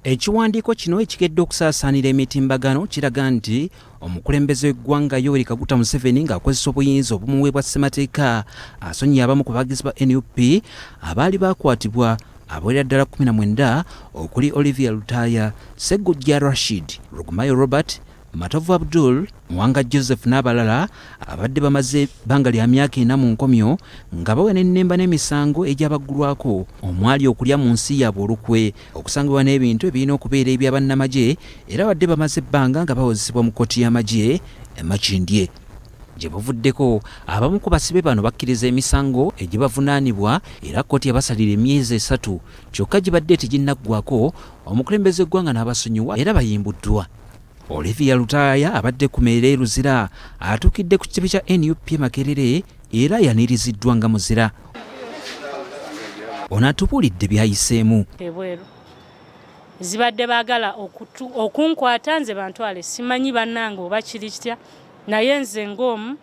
Ekiwandiiko kino ekigedde okusaasaanira emitimbagano kiraga nti omukulembeze w'eggwanga Yoweri Kaguta Museveni ng'akozesa obuyinza obumuweebwa ssemateeka asonyiye abamu ku bawagizi ba NUP abaali bakwatibwa abawerera ddala 19 okuli Olivia Lutaya, Sseggujja Rashid, Rugumayo Robert, Matovu Abdul, Mwanga Joseph n'abalala abadde bamaze ebbanga lya myaka 4 mu nkomyo nga bawena ennemba n'emisango egyabaggulwako omwali okulya mu nsi yaabwe olukwe, okusangibwa n'ebintu ebirina okubeera eby'abannamagye era badde bamaze ebbanga nga bawozesebwa mu kkooti y'amagye e Makindye. Gye buvuddeko abamu ku basibe bano bakkiriza emisango egibavunaanibwa era kkooti yabasalira emyezi 3 kyokka gibadde teginnaggwako, omukulembeze eggwanga n'abasonyiwa era bayimbuddwa. Olivia Lutaya abadde ku mmeera eruzira atuukidde ku kizibu kya NUP Makerere era yaniriziddwa nga muzira. Ono atubuulidde byayiseemu. Ebweru zibadde baagala okunkwata nze bantwale, simanyi bannange oba kiri kitya, naye nze ng'omu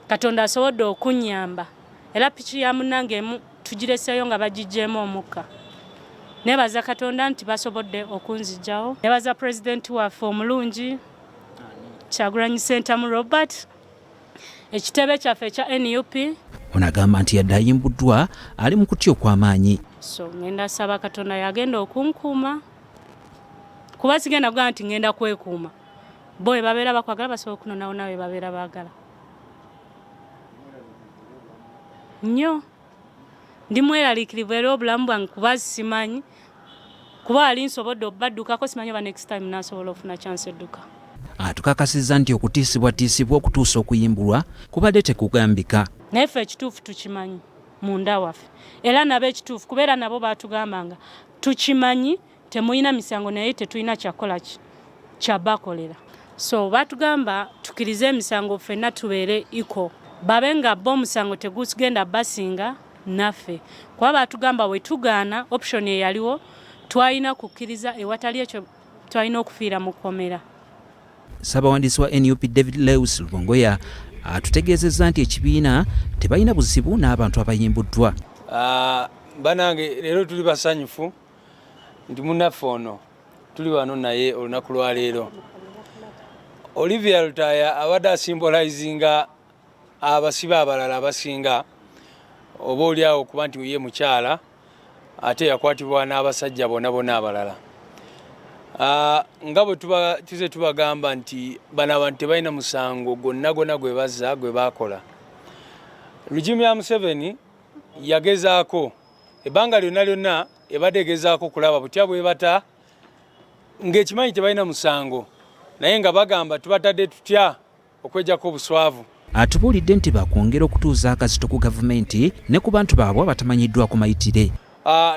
Katonda asobodde okunnyamba era piki ya munnange emu tugireseeyo nga bagiggyeemu omukka. Nebaza Katonda nti basobodde okunzijjawo. Nebaza Pulezidenti waffe omulungi Kyagulanyi Ssentamu Robert, ekitebe kyaffe ekya NUP. Ono agamba nti yadde ayimbuddwa ali mu kutya okw'amaanyi. So ngenda saba Katonda yagenda okunkuuma kuba sigenda kugamba nti ngenda kwekuuma. Bo bwe babeera bakwagala basobola okunonawo nawe babeera baagala. Nnyo ndi mweraliikirivu era obulamu bwange kuba simanyi kuba ali nsobodde obaddukako, simanyi oba next time nasobola okufuna chance edduka. Atukakasizza nti okutiisibwatiisibwa okutuusa okuyimbulwa kubadde tekugambika. Naye ffe ekituufu tukimanyi munda waffe era nabo ekituufu kubeera nabo baatugambanga tukimanyi temulina misango naye tetulina kyakola kyabakolera. So baatugamba tukirize emisango ffenna tubeere iko babe nga bo omusango tegugenda basinga naffe kuba baatugamba we tugaana option eyaliwo twalina kukkiriza ewatali ekyo twalina okufiira mu kkomera. Ssaabawandiisi wa NUP David Lewis Lubongoya atutegeezezza nti ekibiina tebalina buzibu n'abantu abayimbuddwa. Banange leero tuli basanyufu nti munnaffe ono tuli wano naye olunaku lwa leero. Olivia Lutaya abadde asymbolizinga abasibe abalala abasinga oba oliawo okuba nti ye mukyala ate yakwatibwa n'abasajja bonna abalala. Nga bwe tuze tubagamba nti bano abantu tebalina musango gonna gwe bazza gwe baakola. Regime ya Museveni yagezaako ebbanga lyonna ebadde egezaako kulaba butya bwe bata ng'ekimanyi tebalina musango naye nga bagamba tubatadde tutya okwejjako obuswavu. Atubuulidde nti bakwongera okutuuza akazito ku gavumenti ne ku bantu baabwe abatamanyiddwa ku mayitire.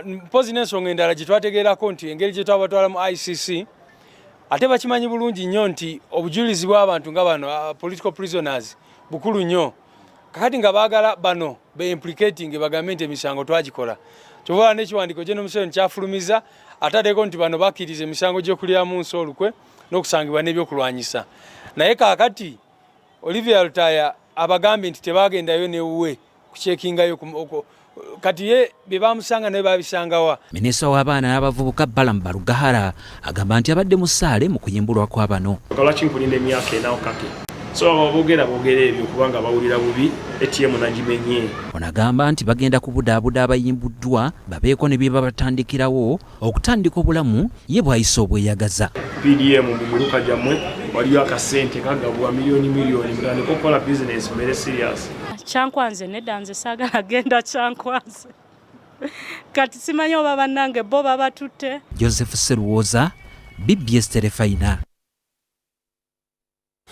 Mpozi n'ensonga endala gye twategeerako nti engeri gye twabatwala mu ICC ate bakimanyi bulungi nnyo nti obujulizi bw'abantu nga bano political prisoners bukulu nnyo. Kakati nga baagala bano be-implicating bagambe nti emisango twagikola. Kyova n'ekiwandiiko General Museveni kyafulumiza ataddeko nti bano bakkiriza emisango gy'okulyamu nsi olukwe n'okusangibwa n'ebyokulwanyisa. Naye kaakati Olivia Lutaya abagambye nti tebagendayo newuwe kucekingayo kati ye bye bamusanga naye babisangawa. Minisita w'abaana n'abavubuka Balaam Balugahara agamba nti abadde mu ssaale mu kuyimbulwa kwa bano. Lwaki nkulinda emyaka 4 kati so boogera ebyo kubanga bawulira bubi ATM nagimenye. Ono agamba nti bagenda kubudaabuda abayimbuddwa babeeko ne bye babatandikirawo okutandika obulamu ye bw'ayise obweyagaza. PDM mu muluka gyammwe waliyo akasente kagabwa miliyoni mutandika okukola business mere serious. Kyankwanze nedda nze saagala genda kyankwanze kati simanyi oba bannange bo babatutte. Joseph Seruwoza, BBS Terefayina.